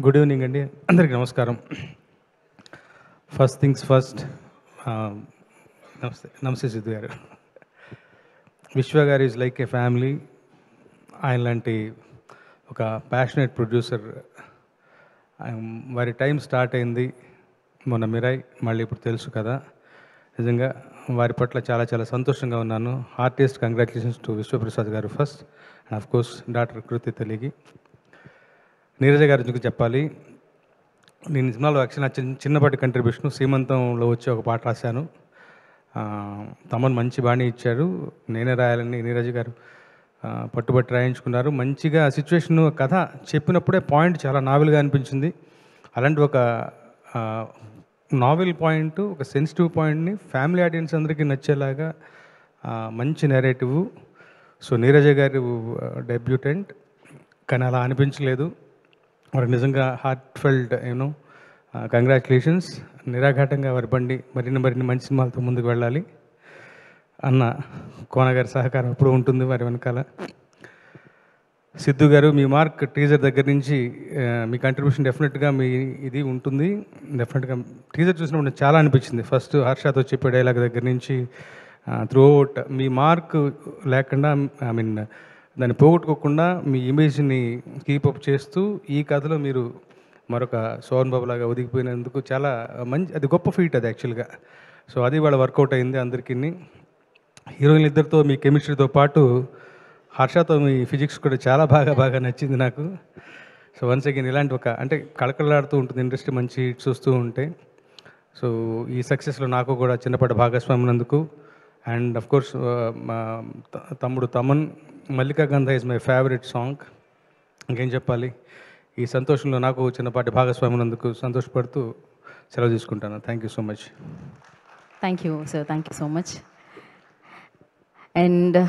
Good evening అండి, అందరికీ నమస్కారం. ఫస్ట్ థింగ్స్ ఫస్ట్, నమస్తే నమస్తే సిద్ధు గారు. విశ్వ గారు ఈజ్ లైక్ ఏ ఫ్యామిలీ. ఆయన లాంటి ఒక ప్యాషనేట్ ప్రొడ్యూసర్, వారి టైం స్టార్ట్ అయింది మొన్న మిరాయ్, మళ్ళీ ఇప్పుడు తెలుసు కదా. నిజంగా వారి పట్ల చాలా చాలా సంతోషంగా ఉన్నాను. Heartiest congratulations to Vishwaprasad garu first, and of course doctor Kriti తల్లికి. నీరజ గారి గురించి చెప్పాలి. నేను సినిమాలో యాక్చువల్ నా చిన్నపాటి కంట్రిబ్యూషన్ సీమంతంలో వచ్చి ఒక పాట రాశాను. తమన్ మంచి బాణీ ఇచ్చారు, నేనే రాయాలని నీరజ గారు పట్టుబట్టి రాయించుకున్నారు. మంచిగా సిచ్యువేషన్ కథ చెప్పినప్పుడే పాయింట్ చాలా నావెల్గా అనిపించింది. అలాంటి ఒక నావెల్ పాయింట్, ఒక సెన్సిటివ్ పాయింట్ని ఫ్యామిలీ ఆడియన్స్ అందరికీ నచ్చేలాగా మంచి నెరేటివ్. సో నీరజ గారు డెబ్యూటెంట్, కానీ అలా అనిపించలేదు. వారు నిజంగా హార్ట్ ఫెల్ట్ కంగ్రాచులేషన్స్. నిరాఘాటంగా వారి బండి మరిన్ని మంచి సినిమాలతో ముందుకు వెళ్ళాలి అన్న కోనగారి సహకారం ఎప్పుడు ఉంటుంది వారి వెనకాల. సిద్ధు గారు, మీ మార్క్ టీజర్ దగ్గర నుంచి మీ కంట్రిబ్యూషన్ డెఫినెట్గా మీ ఇది ఉంటుంది. డెఫినెట్గా టీజర్ చూసినప్పుడు నాకు చాలా అనిపించింది. ఫస్ట్ హర్షతో చెప్పే డైలాగ్ దగ్గర నుంచి త్రూ అవుట్ మీ మార్క్ లేకుండా, ఐ మీన్ దాన్ని పోగొట్టుకోకుండా మీ ఇమేజ్ని కీపప్ చేస్తూ ఈ కథలో మీరు మరొక సోహన్ బాబు లాగా ఒదిగిపోయినందుకు చాలా మంచి, అది గొప్ప ఫీట్ అది యాక్చువల్గా. సో అది వాళ్ళ వర్కౌట్ అయింది అందరికీ. హీరోయిన్లు ఇద్దరితో మీ కెమిస్ట్రీతో పాటు హర్షతో మీ ఫిజిక్స్ కూడా చాలా బాగా నచ్చింది నాకు. సో వన్స్ అగైన్ ఇలాంటి ఒక అంటే కళకళలాడుతూ ఉంటుంది ఇండస్ట్రీ, మంచి హిట్స్ వస్తూ ఉంటాయి. సో ఈ సక్సెస్లో నాకు కూడా చిన్నపాటి భాగస్వామ్యం ఉన్నందుకు, అండ్ అఫ్ కోర్స్ మా తమ్ముడు తమన్, మల్లికా గంధ ఈజ్ మై ఫేవరెట్ సాంగ్. ఇంకేం చెప్పాలి, ఈ సంతోషంలో నాకు చిన్నపాటి భాగస్వామ్యం ఉన్నందుకు సంతోషపడుతూ సెలవు తీసుకుంటాను. Thank you so much. Thank you sir, thank you so much. And